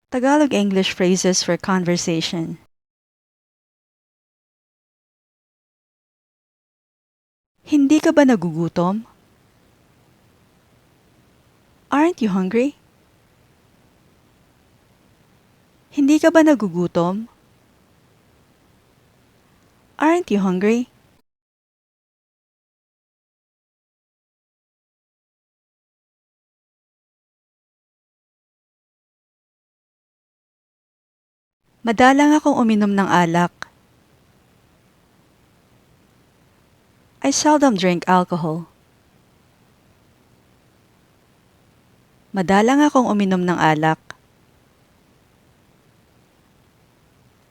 Tagalog English phrases for conversation. Hindi ka ba nagugutom? Aren't you hungry? Hindi ka ba nagugutom? Aren't you hungry? Madalang akong uminom ng alak. I seldom drink alcohol. Madalang akong uminom ng alak.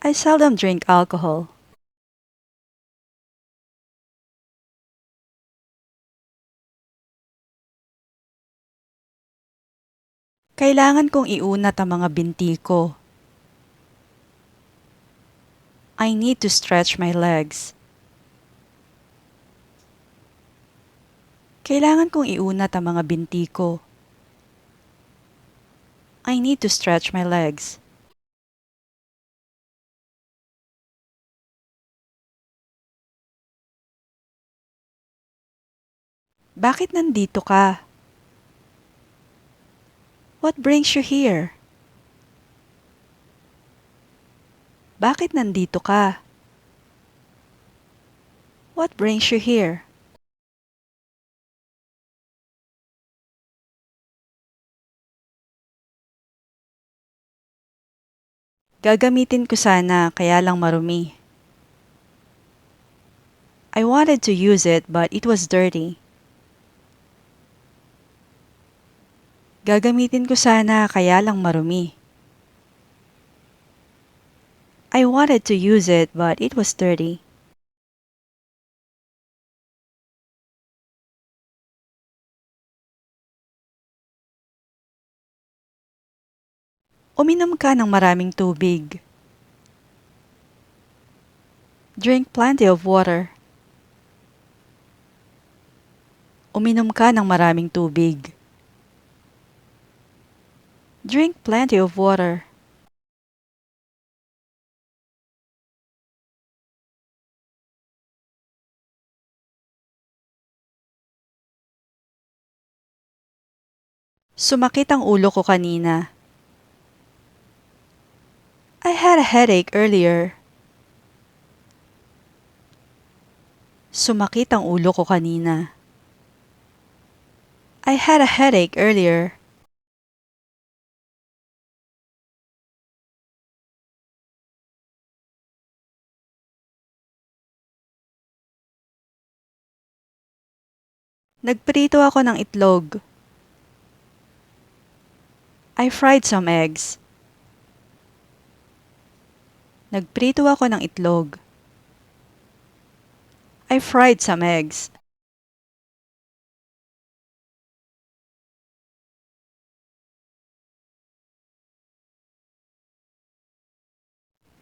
I seldom drink alcohol. Kailangan kong iunat ang mga binti ko. I need to stretch my legs. Kailangan kong iunat ang mga binti ko. I need to stretch my legs. Bakit nandito ka? What brings you here? Bakit nandito ka? What brings you here? Gagamitin ko sana kaya lang marumi. I wanted to use it but it was dirty. Gagamitin ko sana kaya lang marumi. I wanted to use it but it was dirty. Uminom ka ng maraming tubig. Drink plenty of water. Uminom ka ng maraming tubig. Drink plenty of water. Sumakit ang ulo ko kanina. I had a headache earlier. Sumakit ang ulo ko kanina. I had a headache earlier. Nagprito ako ng itlog. I fried some eggs. Nagprito ako ng itlog. I fried some eggs.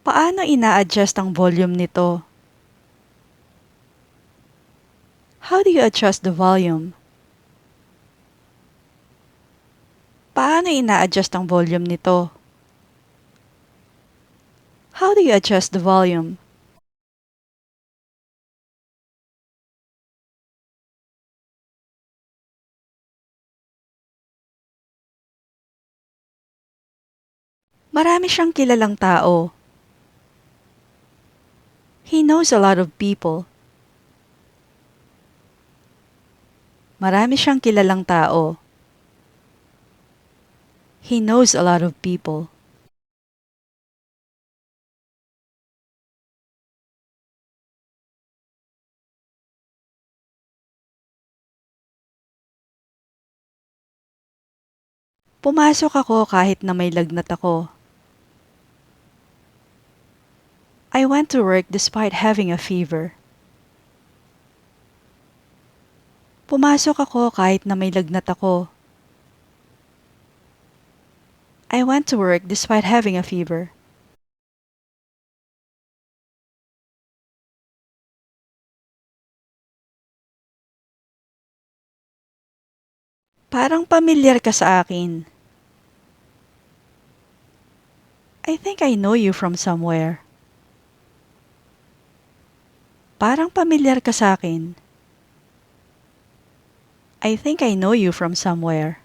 Paano ina-adjust ang volume nito? How do you adjust the volume? Paano ina-adjust ang volume nito? How do you adjust the volume? Marami siyang kilalang tao. He knows a lot of people. Marami siyang kilalang tao. He knows a lot of people. Pumasok ako kahit na may lagnat ako. I went to work despite having a fever. Pumasok ako kahit na may lagnat ako. I went to work despite having a fever. Parang pamilyar ka sa akin. I think I know you from somewhere. Parang pamilyar ka sa akin. I think I know you from somewhere.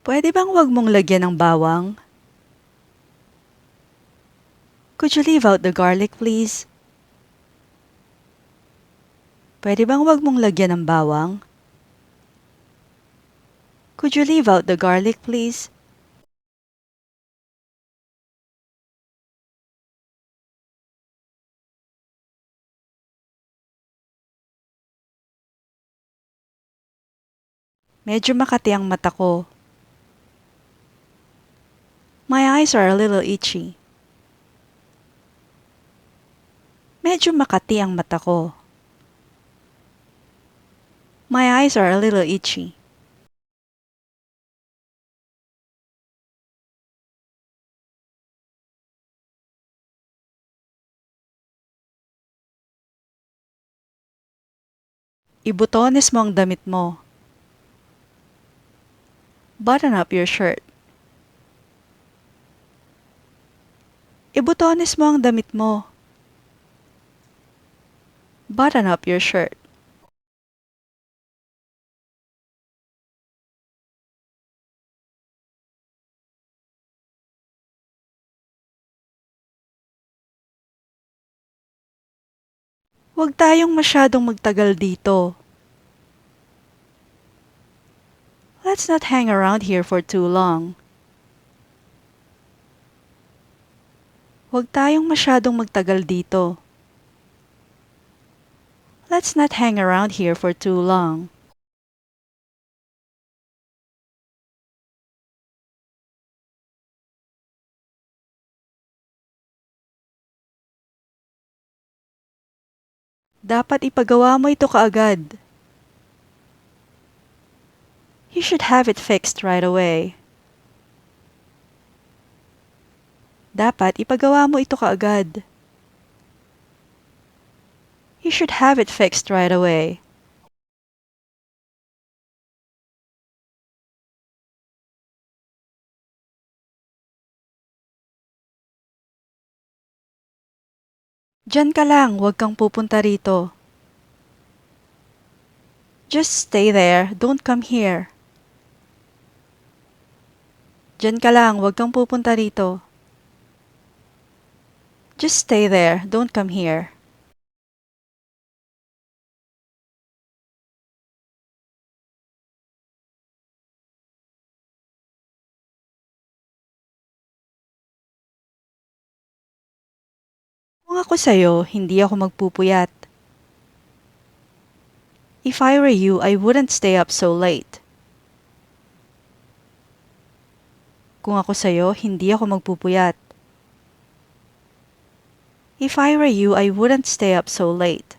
Pwede bang wag mong lagyan ng bawang? Could you leave out the garlic, please? Pwede bang wag mong lagyan ng bawang? Could you leave out the garlic, please? Medyo makati ang mata ko. My eyes are a little itchy. Medyo makati ang mata ko. My eyes are a little itchy. Ibutones mo ang damit mo. Button up your shirt. Ibutones mo ang damit mo. Button up your shirt. Huwag tayong masyadong magtagal dito. Let's not hang around here for too long. Huwag tayong masyadong magtagal dito. Let's not hang around here for too long. Dapat ipagawa mo ito kaagad. You should have it fixed right away. Dapat ipagawa mo ito kaagad. You should have it fixed right away. Diyan ka lang, huwag kang pupunta rito. Just stay there, don't come here. Diyan ka lang, huwag kang pupunta rito. Just stay there, don't come here. Kung ako sa'yo, hindi ako magpupuyat. If I were you, I wouldn't stay up so late. Kung ako sa'yo, hindi ako magpupuyat. If I were you, I wouldn't stay up so late.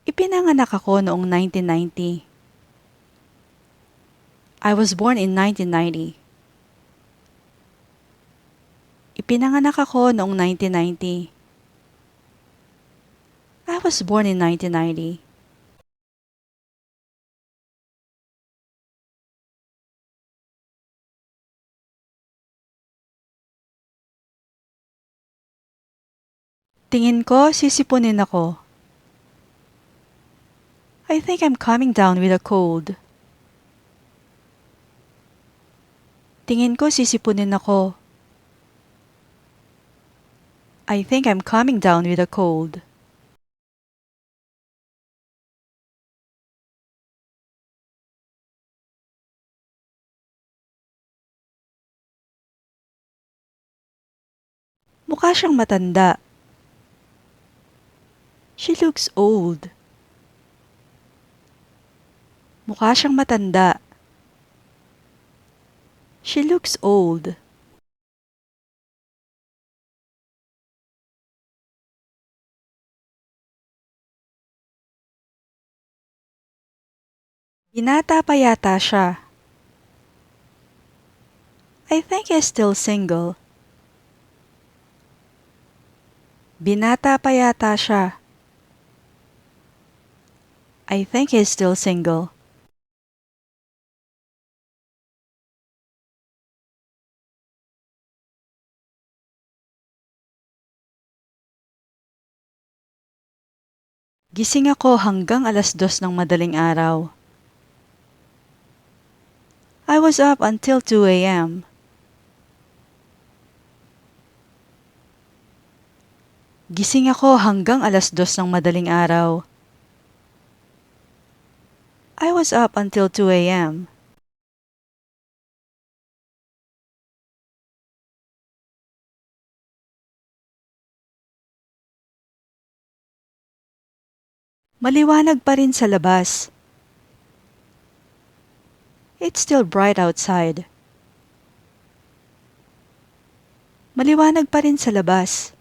Ipinanganak ako noong 1990. I was born in 1990. Ipinanganak ako noong 1990. I was born in 1990. Tingin ko, sisipunin ako. I think I'm coming down with a cold. Tingin ko, sisipunin ako. I think I'm coming down with a cold. Mukha siyang matanda. She looks old. Mukha siyang matanda. She looks old. Binata pa yata siya. I think he's still single. Binata pa yata siya. I think he's still single. Gising ako hanggang 2:00 ng madaling araw. I was up until 2 a.m. Gising ako hanggang 2:00 ng madaling araw. I was up until 2 a.m. Maliwanag pa rin sa labas. It's still bright outside. Maliwanag pa rin sa labas.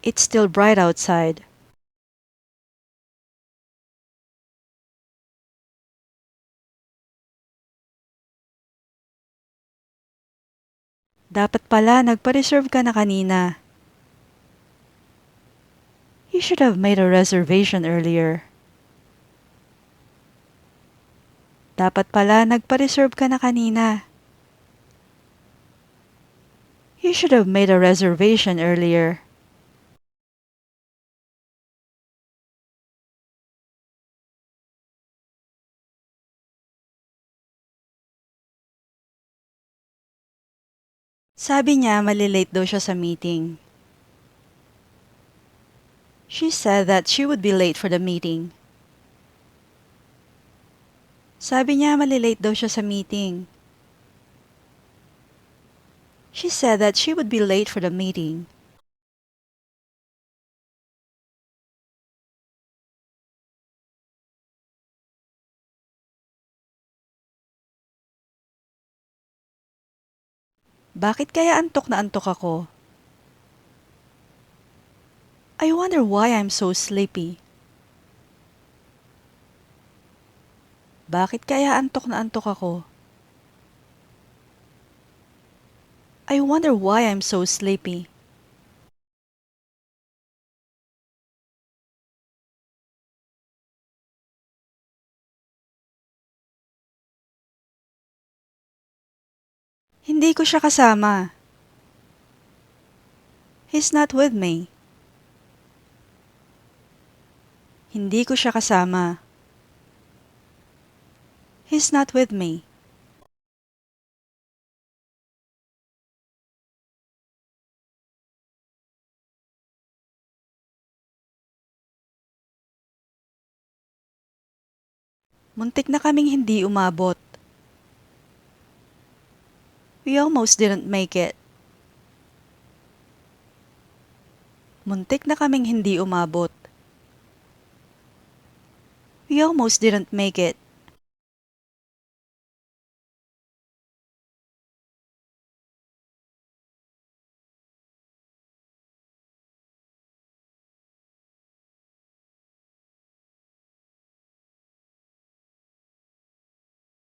It's still bright outside. Dapat pala nagpa-reserve ka na kanina. You should have made a reservation earlier. Dapat pala nagpa-reserve ka na kanina. You should have made a reservation earlier. Sabi niya malilate daw siya sa meeting. She said that she would be late for the meeting. Sabi niya malilate daw siya sa meeting. She said that she would be late for the meeting. Bakit kaya antok na antok ako? I wonder why I'm so sleepy. Bakit kaya antok na antok ako? I wonder why I'm so sleepy. Hindi ko siya kasama. He's not with me. Hindi ko siya kasama. He's not with me. Muntik na kaming hindi umabot. We almost didn't make it. Muntik na kaming hindi umabot. We almost didn't make it.